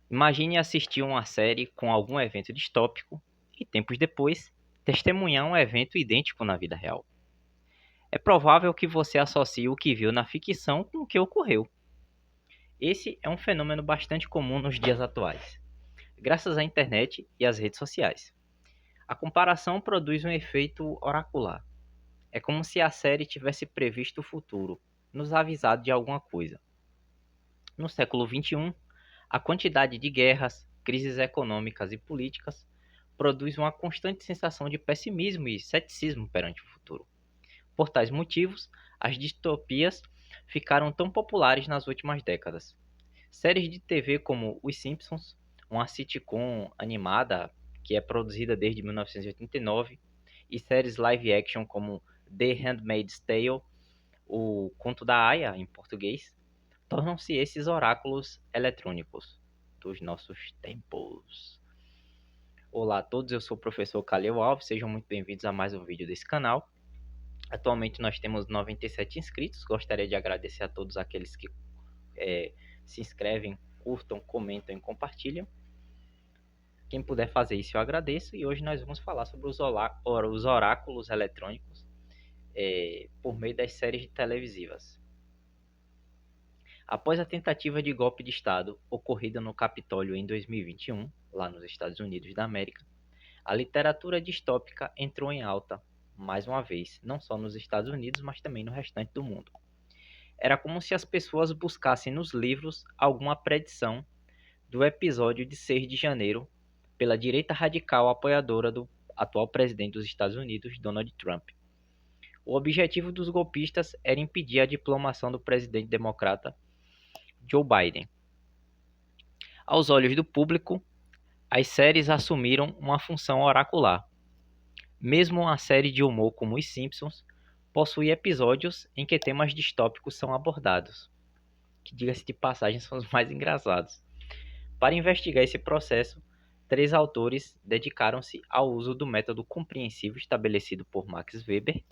Imagine assistir uma série com algum evento distópico e, tempos depois, testemunhar um evento idêntico na vida real. É provável que você associe o que viu na ficção com o que ocorreu. Esse é um fenômeno bastante comum nos dias atuais, graças à internet e às redes sociais. A comparação produz um efeito oracular. É como se a série tivesse previsto o futuro, nos avisado de alguma coisa. No século XXI, a quantidade de guerras, crises econômicas e políticas produz uma constante sensação de pessimismo e ceticismo perante o futuro. Por tais motivos, as distopias ficaram tão populares nas últimas décadas. Séries de TV como Os Simpsons, uma sitcom animada que é produzida desde 1989, e séries live action como The Handmaid's Tale, o Conto da Aia em português, tornam-se esses oráculos eletrônicos dos nossos tempos. Olá a todos, eu sou o professor Calil Alves, sejam muito bem-vindos a mais um vídeo desse canal. Atualmente nós temos 97 inscritos, gostaria de agradecer a todos aqueles que se inscrevem, curtam, comentam e compartilham. Quem puder fazer isso eu agradeço, e hoje nós vamos falar sobre os oráculos eletrônicos por meio das séries televisivas. Após a tentativa de golpe de Estado ocorrida no Capitólio em 2021, lá nos Estados Unidos da América, a literatura distópica entrou em alta, mais uma vez, não só nos Estados Unidos, mas também no restante do mundo. Era como se as pessoas buscassem nos livros alguma predição do episódio de 6 de janeiro pela direita radical apoiadora do atual presidente dos Estados Unidos, Donald Trump. O objetivo dos golpistas era impedir a diplomação do presidente democrata Joe Biden. Aos olhos do público, as séries assumiram uma função oracular. Mesmo uma série de humor como Os Simpsons possui episódios em que temas distópicos são abordados, que, diga-se de passagem, são os mais engraçados. Para investigar esse processo, 3 autores dedicaram-se ao uso do método compreensivo estabelecido por Max Weber.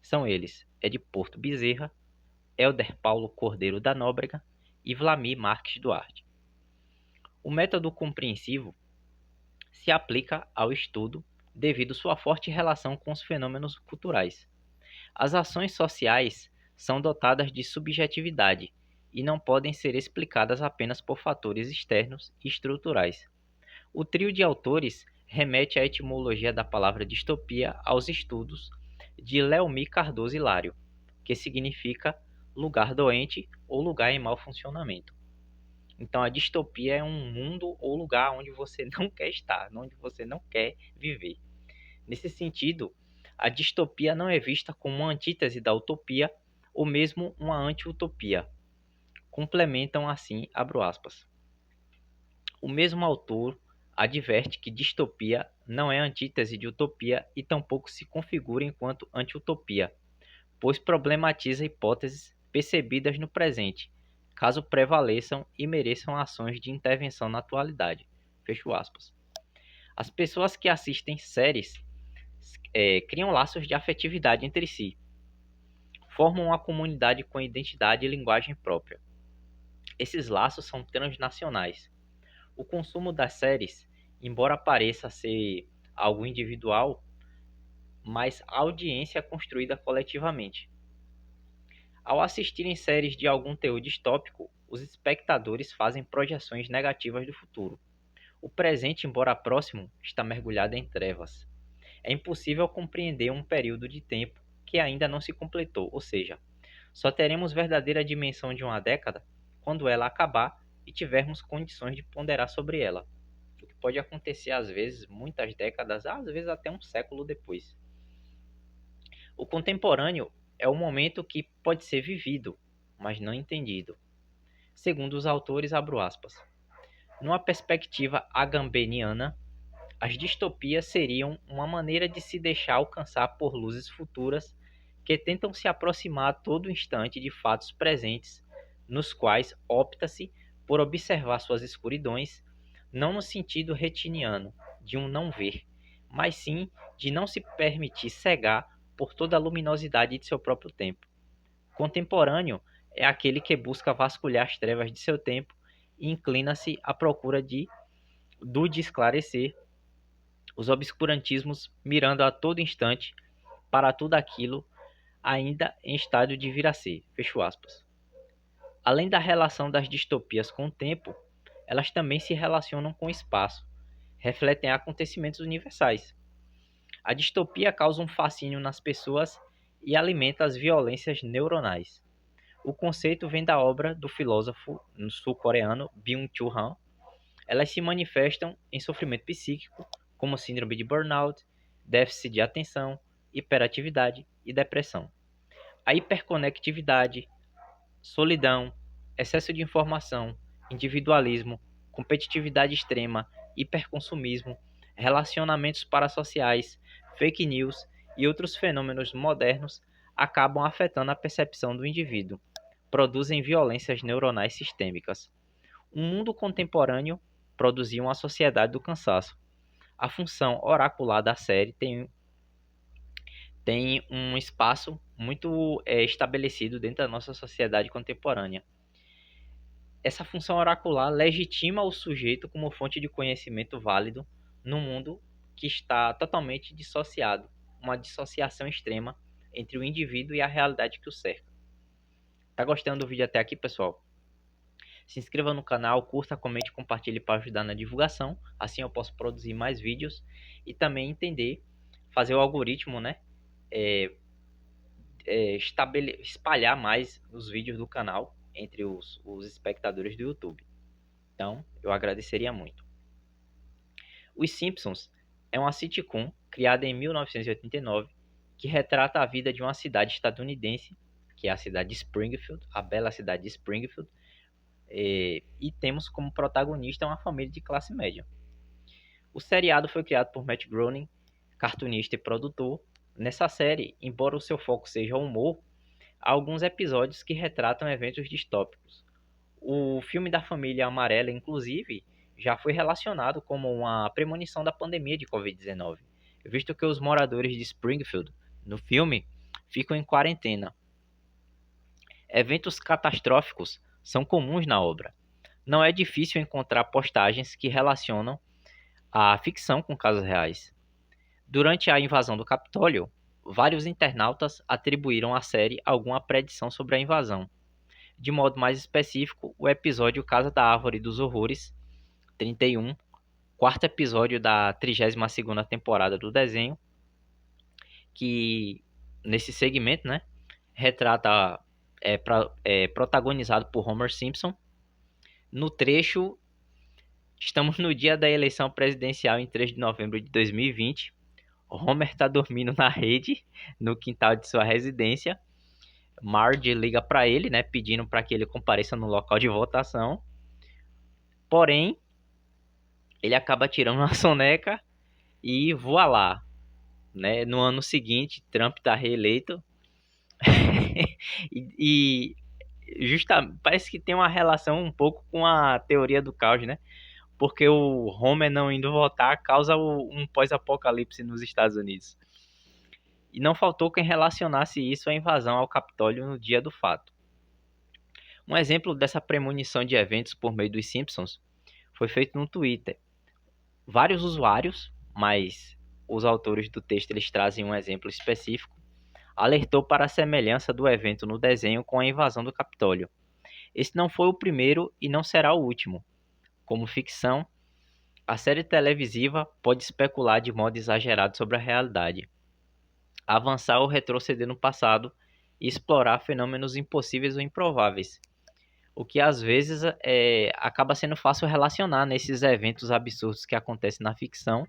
São eles Ed Porto Bezerra, Helder Paulo Cordeiro da Nóbrega e Vlamir Marques Duarte. O método compreensivo se aplica ao estudo devido sua forte relação com os fenômenos culturais. As ações sociais são dotadas de subjetividade e não podem ser explicadas apenas por fatores externos e estruturais. O trio de autores remete à etimologia da palavra distopia aos estudos de Leomir Cardoso Hilário, que significa lugar doente ou lugar em mau funcionamento. Então a distopia é um mundo ou lugar onde você não quer estar, onde você não quer viver. Nesse sentido, a distopia não é vista como uma antítese da utopia ou mesmo uma anti-utopia. Complementam assim, abro aspas. O mesmo autor adverte que distopia não é antítese de utopia e tampouco se configura enquanto anti-utopia, pois problematiza hipóteses percebidas no presente, caso prevaleçam e mereçam ações de intervenção na atualidade. Fecho aspas. As pessoas que assistem séries criam laços de afetividade entre si, formam uma comunidade com identidade e linguagem própria. Esses laços são transnacionais. O consumo das séries, embora pareça ser algo individual, mas a audiência é construída coletivamente. Ao assistirem séries de algum teor distópico, os espectadores fazem projeções negativas do futuro. O presente, embora próximo, está mergulhado em trevas. É impossível compreender um período de tempo que ainda não se completou, ou seja, só teremos verdadeira dimensão de uma década quando ela acabar e tivermos condições de ponderar sobre ela, o que pode acontecer às vezes muitas décadas, às vezes até um século depois. O contemporâneo é o momento que pode ser vivido, mas não entendido. Segundo os autores, abro aspas, numa perspectiva agambeniana, as distopias seriam uma maneira de se deixar alcançar por luzes futuras que tentam se aproximar a todo instante de fatos presentes, nos quais opta-se por observar suas escuridões, não no sentido retiniano, de um não ver, mas sim de não se permitir cegar por toda a luminosidade de seu próprio tempo. Contemporâneo é aquele que busca vasculhar as trevas de seu tempo e inclina-se à procura de esclarecer os obscurantismos, mirando a todo instante para tudo aquilo ainda em estádio de vir a ser. Fecho aspas. Além da relação das distopias com o tempo, elas também se relacionam com o espaço, refletem acontecimentos universais. A distopia causa um fascínio nas pessoas e alimenta as violências neuronais. O conceito vem da obra do filósofo sul-coreano Byung-Chul Han. Elas se manifestam em sofrimento psíquico, como síndrome de burnout, déficit de atenção, hiperatividade e depressão. A hiperconectividade, solidão, excesso de informação, individualismo, competitividade extrema, hiperconsumismo, relacionamentos parasociais, fake news e outros fenômenos modernos acabam afetando a percepção do indivíduo, produzem violências neuronais sistêmicas. O mundo contemporâneo produziu uma sociedade do cansaço. A função oracular da série tem um espaço muito estabelecido dentro da nossa sociedade contemporânea. Essa função oracular legitima o sujeito como fonte de conhecimento válido num mundo que está totalmente dissociado, uma dissociação extrema entre o indivíduo e a realidade que o cerca. Tá gostando do vídeo até aqui, pessoal? Se inscreva no canal, curta, comente, compartilhe para ajudar na divulgação. Assim eu posso produzir mais vídeos e também entender, fazer o algoritmo, né? Espalhar mais os vídeos do canal entre os espectadores do YouTube. Então, eu agradeceria muito. Os Simpsons é uma sitcom criada em 1989 que retrata a vida de uma cidade estadunidense, que é a cidade de Springfield, a bela cidade de Springfield, e temos como protagonista uma família de classe média. O seriado foi criado por Matt Groening, cartunista e produtor. Nessa série, embora o seu foco seja o humor, há alguns episódios que retratam eventos distópicos. O filme da família amarela, inclusive, já foi relacionado como uma premonição da pandemia de Covid-19, visto que os moradores de Springfield, no filme, ficam em quarentena. Eventos catastróficos são comuns na obra. Não é difícil encontrar postagens que relacionam a ficção com casos reais. Durante a invasão do Capitólio, vários internautas atribuíram à série alguma predição sobre a invasão. De modo mais específico, o episódio Casa da Árvore dos Horrores, 31, quarto episódio da 32ª temporada do desenho, que nesse segmento, né, retrata protagonizado por Homer Simpson. No trecho, estamos no dia da eleição presidencial em 3 de novembro de 2020. Homer está dormindo na rede, no quintal de sua residência. Marge liga para ele, né, pedindo para que ele compareça no local de votação. Porém, ele acaba tirando uma soneca e voa lá. Né? No ano seguinte, Trump está reeleito. e parece que tem uma relação um pouco com a teoria do caos, né? Porque o Homer não indo votar causa um pós-apocalipse nos Estados Unidos. E não faltou quem relacionasse isso à invasão ao Capitólio no dia do fato. Um exemplo dessa premonição de eventos por meio dos Simpsons foi feito no Twitter. Vários usuários, mas os autores do texto eles trazem um exemplo específico, alertou para a semelhança do evento no desenho com a invasão do Capitólio. Esse não foi o primeiro e não será o último. Como ficção, a série televisiva pode especular de modo exagerado sobre a realidade, avançar ou retroceder no passado e explorar fenômenos impossíveis ou improváveis, o que às vezes acaba sendo fácil relacionar nesses eventos absurdos que acontecem na ficção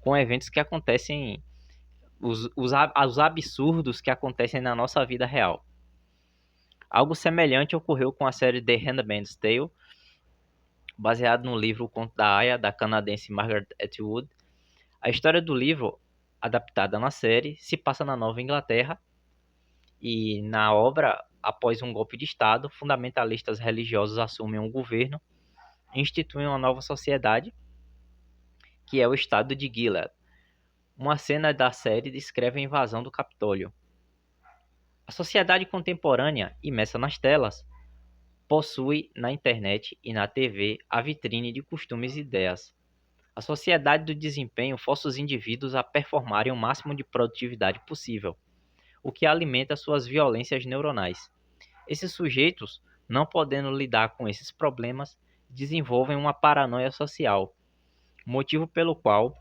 com eventos que acontecem, os absurdos que acontecem na nossa vida real. Algo semelhante ocorreu com a série The Handmaid's Tale, baseado no livro O Conto da Aia, da canadense Margaret Atwood. A história do livro, adaptada na série, se passa na Nova Inglaterra, e na obra, após um golpe de Estado, fundamentalistas religiosos assumem um governo e instituem uma nova sociedade, que é o Estado de Gilead. Uma cena da série descreve a invasão do Capitólio. A sociedade contemporânea, imersa nas telas, possui na internet e na TV a vitrine de costumes e ideias. A sociedade do desempenho força os indivíduos a performarem o máximo de produtividade possível, o que alimenta suas violências neuronais. Esses sujeitos, não podendo lidar com esses problemas, desenvolvem uma paranoia social, motivo pelo qual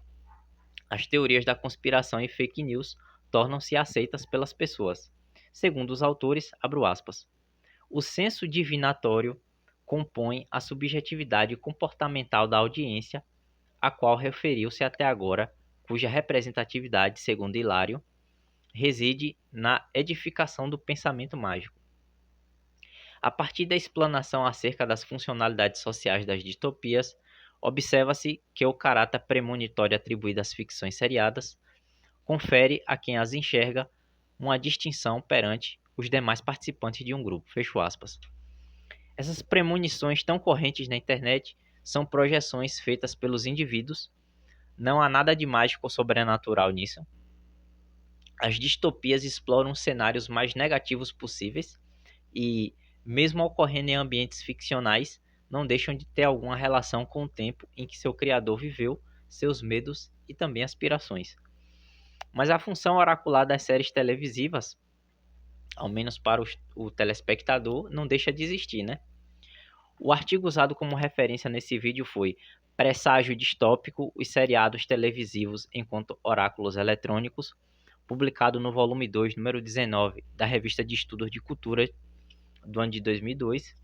as teorias da conspiração e fake news tornam-se aceitas pelas pessoas. Segundo os autores, abro aspas, o senso divinatório compõe a subjetividade comportamental da audiência, a qual referiu-se até agora, cuja representatividade, segundo Hilário, reside na edificação do pensamento mágico. A partir da explanação acerca das funcionalidades sociais das distopias, observa-se que o caráter premonitório atribuído às ficções seriadas confere a quem as enxerga uma distinção perante os demais participantes de um grupo. Fecho aspas. Essas premonições tão correntes na internet são projeções feitas pelos indivíduos. Não há nada de mágico ou sobrenatural nisso. As distopias exploram os cenários mais negativos possíveis e, mesmo ocorrendo em ambientes ficcionais, não deixam de ter alguma relação com o tempo em que seu criador viveu, seus medos e também aspirações. Mas a função oracular das séries televisivas, ao menos para o telespectador, não deixa de existir, né? O artigo usado como referência nesse vídeo foi Presságio distópico, os seriados televisivos enquanto oráculos eletrônicos, publicado no volume 2, número 19, da Revista de Estudos de Cultura, do ano de 2002.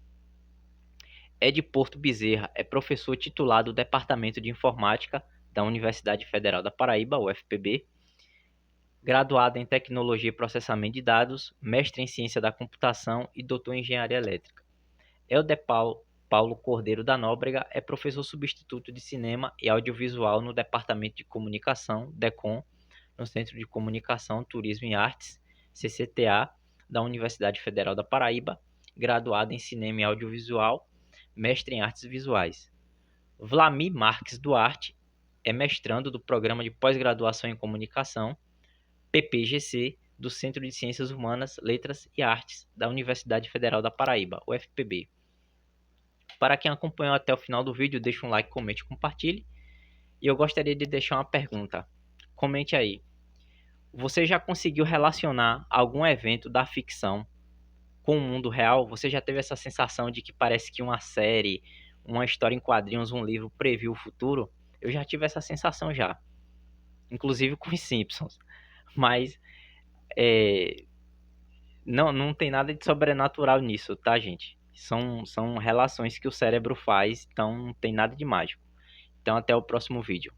Ed Porto Bezerra é professor titular do Departamento de Informática da Universidade Federal da Paraíba, UFPB, graduado em Tecnologia e Processamento de Dados, mestre em Ciência da Computação e doutor em Engenharia Elétrica. Helder Paulo Cordeiro da Nóbrega é professor substituto de Cinema e Audiovisual no Departamento de Comunicação, DECOM, no Centro de Comunicação, Turismo e Artes, CCTA, da Universidade Federal da Paraíba, graduado em Cinema e Audiovisual, mestre em Artes Visuais. Vlamir Marques Duarte é mestrando do Programa de Pós-Graduação em Comunicação, PPGC, do Centro de Ciências Humanas, Letras e Artes, da Universidade Federal da Paraíba, UFPB. Para quem acompanhou até o final do vídeo, deixe um like, comente e compartilhe. E eu gostaria de deixar uma pergunta. Comente aí. Você já conseguiu relacionar algum evento da ficção com o mundo real? Você já teve essa sensação de que parece que uma série, uma história em quadrinhos, um livro previu o futuro? Eu já tive essa sensação já. Inclusive com os Simpsons. Mas não tem nada de sobrenatural nisso, tá, gente? São relações que o cérebro faz, então não tem nada de mágico. Então até o próximo vídeo.